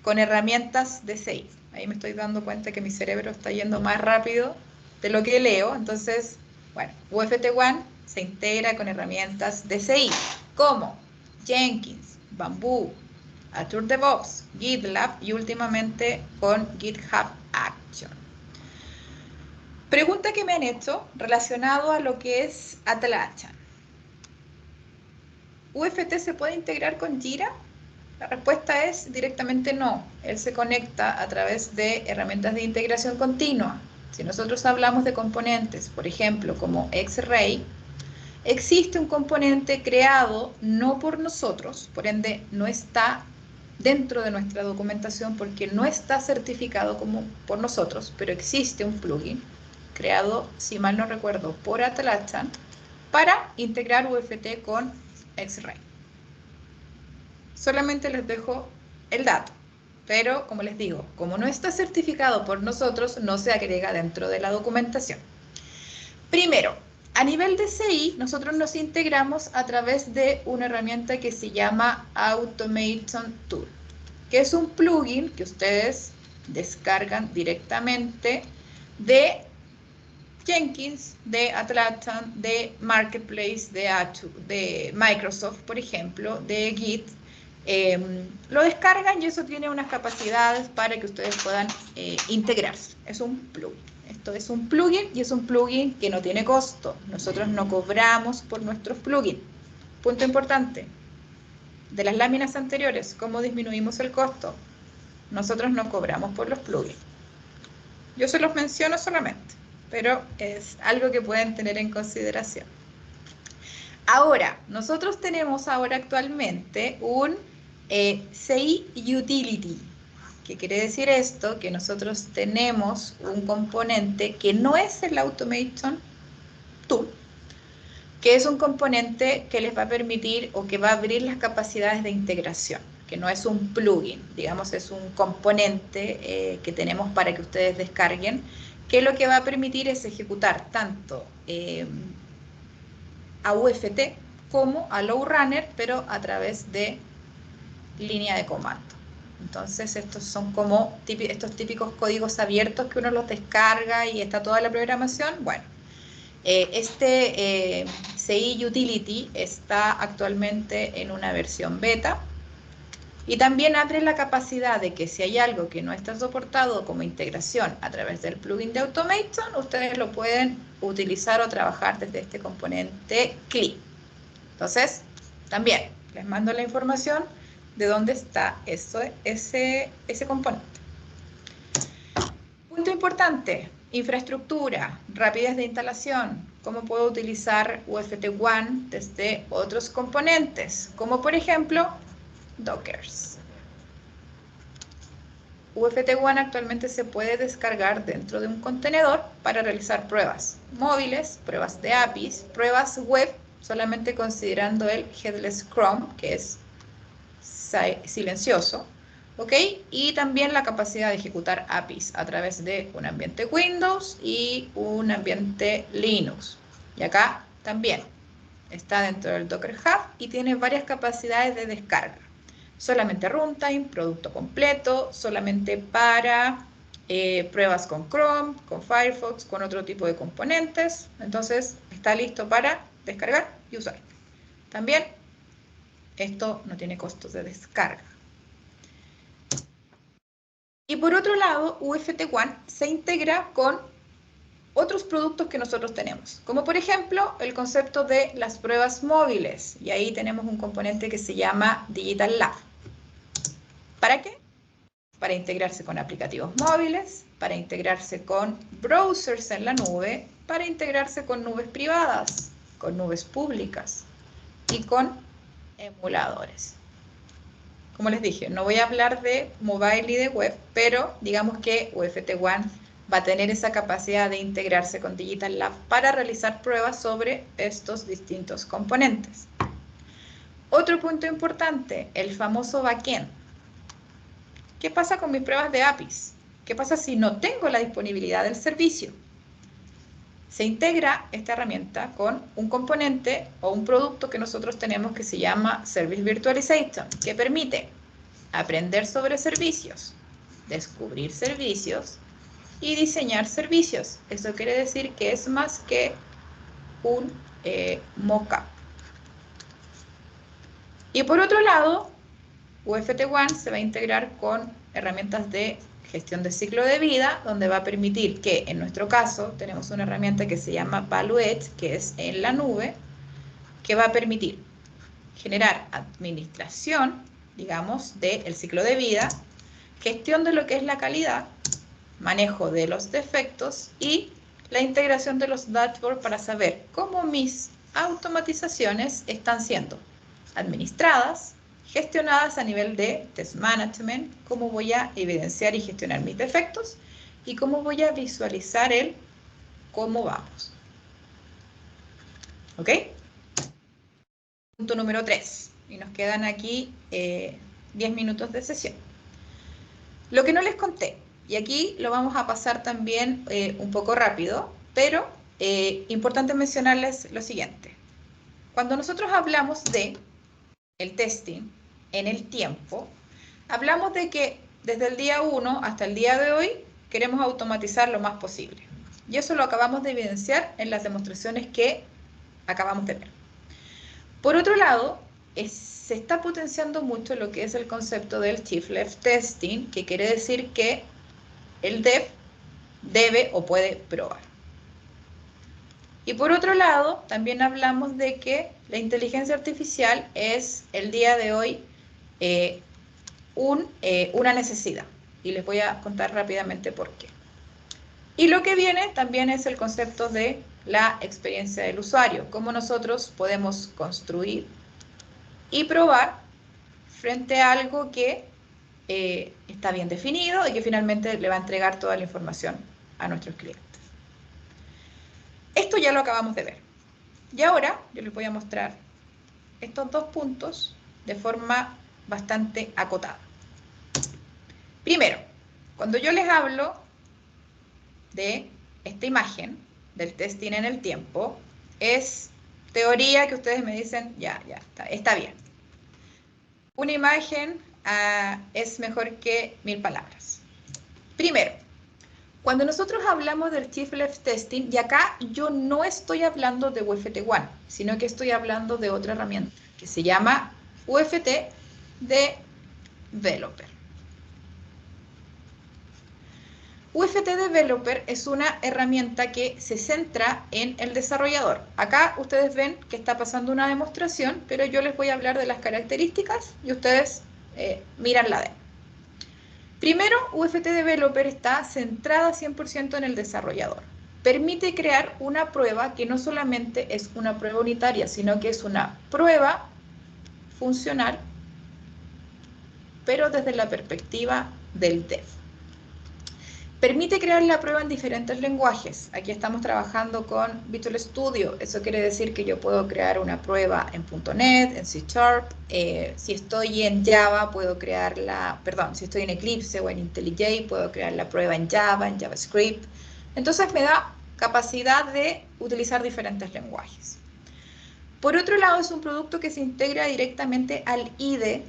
con herramientas de CI. Ahí me estoy dando cuenta que mi cerebro está yendo más rápido de lo que leo. Entonces, bueno, UFT1 se integra con herramientas de CI, como Jenkins, Bamboo, Azure DevOps, GitLab y últimamente con GitHub Action. Pregunta que me han hecho relacionado a lo que es Atlassian. ¿UFT se puede integrar con Jira? La respuesta es directamente no. Él se conecta a través de herramientas de integración continua. Si nosotros hablamos de componentes, por ejemplo, como X-Ray, existe un componente creado no por nosotros, por ende no está dentro de nuestra documentación porque no está certificado como por nosotros, pero existe un plugin creado, si mal no recuerdo, por Atlassian para integrar UFT con X-Ray. Solamente les dejo el dato, pero como les digo, como no está certificado por nosotros, no se agrega dentro de la documentación. Primero, a nivel de CI, nosotros nos integramos a través de una herramienta que se llama Automation Tool, que es un plugin que ustedes descargan directamente de Jenkins, de Atlassian, de Marketplace, de Microsoft, por ejemplo, de Git. Lo descargan y eso tiene unas capacidades para que ustedes puedan integrarse. Es un plugin. Esto es un plugin y es un plugin que no tiene costo. Nosotros no cobramos por nuestros plugins. Punto importante. De las láminas anteriores, ¿cómo disminuimos el costo? Nosotros no cobramos por los plugins. Yo se los menciono solamente, pero es algo que pueden tener en consideración. Ahora, nosotros tenemos actualmente un CI Utility. ¿Qué quiere decir esto? Que nosotros tenemos un componente que no es el Automation Tool, que es un componente que les va a permitir o que va a abrir las capacidades de integración, que no es un plugin, digamos, es un componente que tenemos para que ustedes descarguen, que lo que va a permitir es ejecutar tanto a UFT como a LowRunner, pero a través de línea de comando. Entonces estos son como estos típicos códigos abiertos que uno los descarga y está toda la programación. Bueno, CI Utility está actualmente en una versión beta y también abre la capacidad de que si hay algo que no está soportado como integración a través del plugin de Automation, ustedes lo pueden utilizar o trabajar desde este componente CLI. Entonces, también les mando la información de dónde está ese componente. Punto importante, infraestructura, rapidez de instalación, cómo puedo utilizar UFT One desde otros componentes, como por ejemplo Dockers. UFT One actualmente se puede descargar dentro de un contenedor para realizar pruebas móviles, pruebas de APIs, pruebas web, solamente considerando el headless Chrome, que es silencioso, ¿ok? Y también la capacidad de ejecutar APIs a través de un ambiente Windows y un ambiente Linux. Y acá también está dentro del Docker Hub y tiene varias capacidades de descarga. Solamente runtime, producto completo, solamente para pruebas con Chrome, con Firefox, con otro tipo de componentes. Entonces está listo para descargar y usar. También esto no tiene costos de descarga. Y por otro lado, UFT One se integra con otros productos que nosotros tenemos, como por ejemplo el concepto de las pruebas móviles. Y ahí tenemos un componente que se llama Digital Lab. ¿Para qué? Para integrarse con aplicativos móviles, para integrarse con browsers en la nube, para integrarse con nubes privadas, con nubes públicas y con emuladores. Como les dije, no voy a hablar de mobile y de web, pero digamos que UFT One va a tener esa capacidad de integrarse con Digital Lab para realizar pruebas sobre estos distintos componentes. Otro punto importante, el famoso backend. ¿Qué pasa con mis pruebas de APIs? ¿Qué pasa si no tengo la disponibilidad del servicio? Se integra esta herramienta con un componente o un producto que nosotros tenemos que se llama Service Virtualization, que permite aprender sobre servicios, descubrir servicios y diseñar servicios. Eso quiere decir que es más que un mockup. Y por otro lado, UFT One se va a integrar con herramientas de gestión de ciclo de vida, donde va a permitir que, en nuestro caso, tenemos una herramienta que se llama Valuet, que es en la nube, que va a permitir generar administración, digamos, del ciclo de vida, gestión de lo que es la calidad, manejo de los defectos y la integración de los dashboards para saber cómo mis automatizaciones están siendo administradas, gestionadas a nivel de test management, cómo voy a evidenciar y gestionar mis defectos y cómo voy a visualizar el cómo vamos. ¿Ok? Punto número 3. Y nos quedan aquí 10 minutos de sesión. Lo que no les conté, y aquí lo vamos a pasar también un poco rápido, pero importante mencionarles lo siguiente. Cuando nosotros hablamos de el testing en el tiempo, hablamos de que desde el día 1 hasta el día de hoy queremos automatizar lo más posible. Y eso lo acabamos de evidenciar en las demostraciones que acabamos de ver. Por otro lado, se está potenciando mucho lo que es el concepto del shift-left testing, que quiere decir que el dev debe o puede probar. Y por otro lado, también hablamos de que la inteligencia artificial es el día de hoy una necesidad. Y les voy a contar rápidamente por qué. Y lo que viene también es el concepto de la experiencia del usuario, cómo nosotros podemos construir y probar frente a algo que está bien definido y que finalmente le va a entregar toda la información a nuestros clientes. Esto ya lo acabamos de ver. Y ahora yo les voy a mostrar estos dos puntos de forma bastante acotada. Primero, cuando yo les hablo de esta imagen del testing en el tiempo, es teoría que ustedes me dicen, ya, está bien. Una imagen es mejor que 1000 palabras. Primero, cuando nosotros hablamos del shift-left testing, y acá yo no estoy hablando de UFT One, sino que estoy hablando de otra herramienta que se llama UFT Developer. UFT Developer es una herramienta que se centra en el desarrollador. Acá ustedes ven que está pasando una demostración, pero yo les voy a hablar de las características y ustedes miran la demo. Primero, UFT Developer está centrada 100% en el desarrollador. Permite crear una prueba que no solamente es una prueba unitaria, sino que es una prueba funcional, pero desde la perspectiva del dev. Permite crear la prueba en diferentes lenguajes. Aquí estamos trabajando con Visual Studio. Eso quiere decir que yo puedo crear una prueba en .NET, en C#. Si estoy en Java, puedo crearla, perdón, si estoy en Eclipse o en IntelliJ, puedo crear la prueba en Java, en JavaScript. Entonces me da capacidad de utilizar diferentes lenguajes. Por otro lado, es un producto que se integra directamente al IDE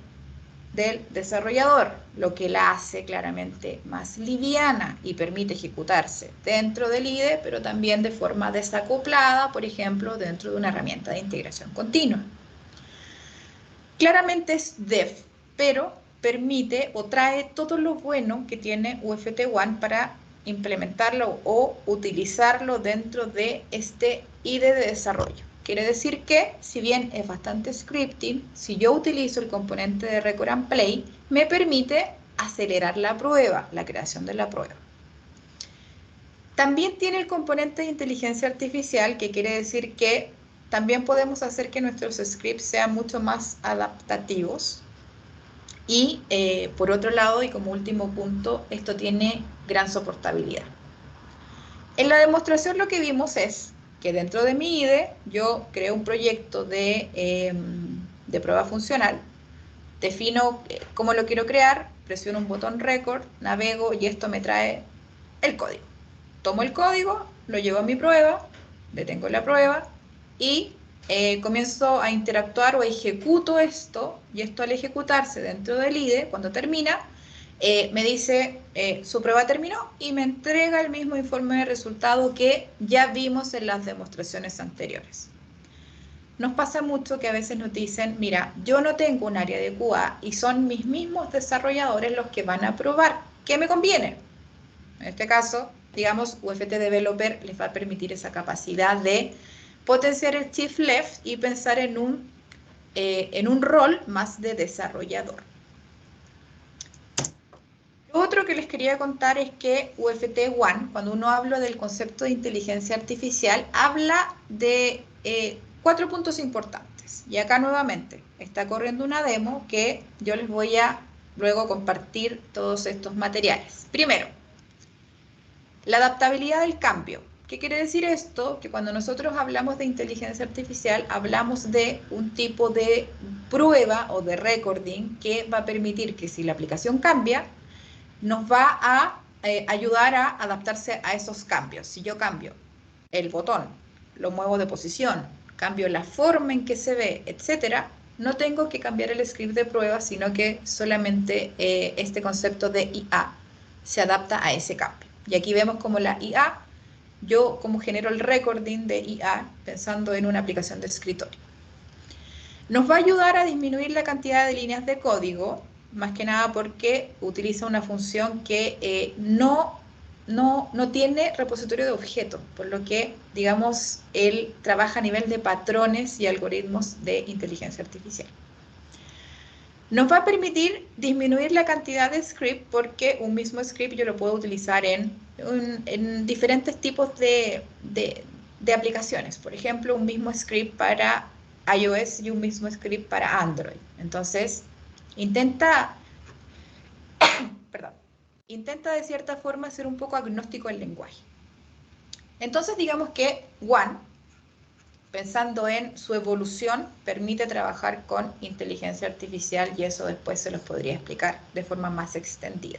del desarrollador, lo que la hace claramente más liviana y permite ejecutarse dentro del IDE, pero también de forma desacoplada, por ejemplo, dentro de una herramienta de integración continua. Claramente es dev, pero permite o trae todo lo bueno que tiene UFT One para implementarlo o utilizarlo dentro de este IDE de desarrollo. Quiere decir que, si bien es bastante scripting, si yo utilizo el componente de Record and Play, me permite acelerar la prueba, la creación de la prueba. También tiene el componente de inteligencia artificial, que quiere decir que también podemos hacer que nuestros scripts sean mucho más adaptativos. Y por otro lado, y como último punto, esto tiene gran soportabilidad. En la demostración lo que vimos es que dentro de mi IDE yo creo un proyecto de prueba funcional, defino cómo lo quiero crear, presiono un botón record, navego y esto me trae el código. Tomo el código, lo llevo a mi prueba, detengo la prueba y comienzo a interactuar o ejecuto esto, y esto al ejecutarse dentro del IDE, cuando termina, me dice su prueba terminó y me entrega el mismo informe de resultado que ya vimos en las demostraciones anteriores. Nos pasa mucho que a veces nos dicen, mira, yo no tengo un área de QA y son mis mismos desarrolladores los que van a probar. ¿qué me conviene? En este caso, digamos, UFT Developer les va a permitir esa capacidad de potenciar el shift left y pensar en un rol más de desarrollador. Lo otro que les quería contar es que UFT One, cuando uno habla del concepto de inteligencia artificial, habla de 4 puntos importantes. Y acá nuevamente está corriendo una demo que yo les voy a luego compartir todos estos materiales. Primero, la adaptabilidad del cambio. ¿Qué quiere decir esto? Que cuando nosotros hablamos de inteligencia artificial, hablamos de un tipo de prueba o de recording que va a permitir que si la aplicación cambia, nos va a ayudar a adaptarse a esos cambios. Si yo cambio el botón, lo muevo de posición, cambio la forma en que se ve, etcétera, no tengo que cambiar el script de prueba, sino que solamente este concepto de IA se adapta a ese cambio. Y aquí vemos como la IA, yo como genero el recording de IA pensando en una aplicación de escritorio. Nos va a ayudar a disminuir la cantidad de líneas de código, más que nada porque utiliza una función que no tiene repositorio de objetos, por lo que, digamos, él trabaja a nivel de patrones y algoritmos de inteligencia artificial. Nos va a permitir disminuir la cantidad de script porque un mismo script yo lo puedo utilizar en diferentes tipos de aplicaciones. Por ejemplo, un mismo script para iOS y un mismo script para Android. Entonces, intenta de cierta forma ser un poco agnóstico al lenguaje. Entonces, digamos que One, pensando en su evolución, permite trabajar con inteligencia artificial y eso después se los podría explicar de forma más extendida.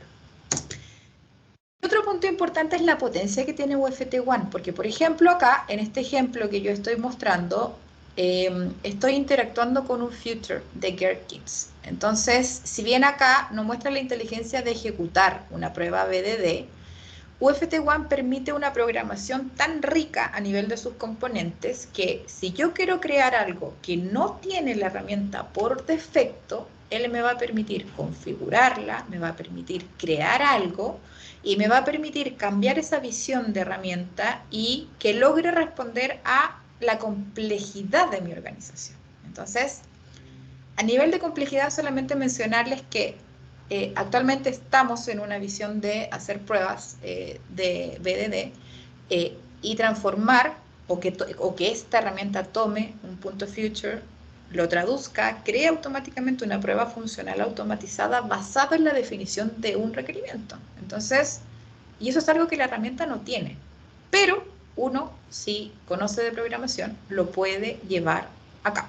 Otro punto importante es la potencia que tiene UFT One, porque por ejemplo acá, en este ejemplo que yo estoy mostrando, estoy interactuando con un future de Gherkins. Entonces, si bien acá no muestra la inteligencia de ejecutar una prueba BDD, UFT One permite una programación tan rica a nivel de sus componentes que si yo quiero crear algo que no tiene la herramienta por defecto, él me va a permitir configurarla, me va a permitir crear algo y me va a permitir cambiar esa visión de herramienta y que logre responder a la complejidad de mi organización. Entonces, a nivel de complejidad, solamente mencionarles que actualmente estamos en una visión de hacer pruebas de BDD y transformar o que esta herramienta tome un punto future, lo traduzca, cree automáticamente una prueba funcional automatizada basada en la definición de un requerimiento. Entonces, y eso es algo que la herramienta no tiene, pero uno, si conoce de programación, lo puede llevar a cabo.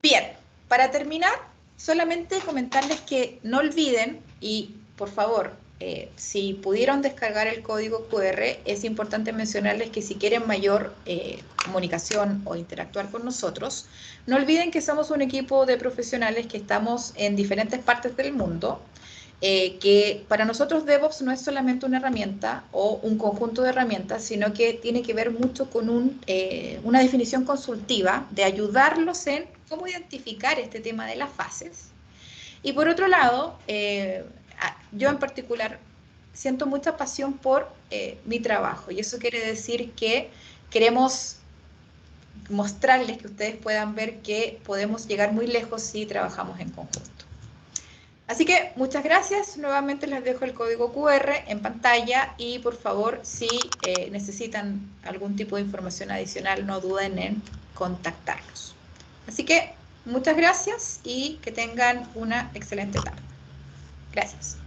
Bien, para terminar, solamente comentarles que no olviden y por favor, si pudieron descargar el código QR, es importante mencionarles que si quieren mayor comunicación o interactuar con nosotros, no olviden que somos un equipo de profesionales que estamos en diferentes partes del mundo, que para nosotros DevOps no es solamente una herramienta o un conjunto de herramientas, sino que tiene que ver mucho con una definición consultiva de ayudarlos en cómo identificar este tema de las fases. Y por otro lado, yo en particular siento mucha pasión por mi trabajo y eso quiere decir que queremos mostrarles que ustedes puedan ver que podemos llegar muy lejos si trabajamos en conjunto. Así que muchas gracias, nuevamente les dejo el código QR en pantalla y por favor si necesitan algún tipo de información adicional no duden en contactarnos. Así que muchas gracias y que tengan una excelente tarde. Gracias.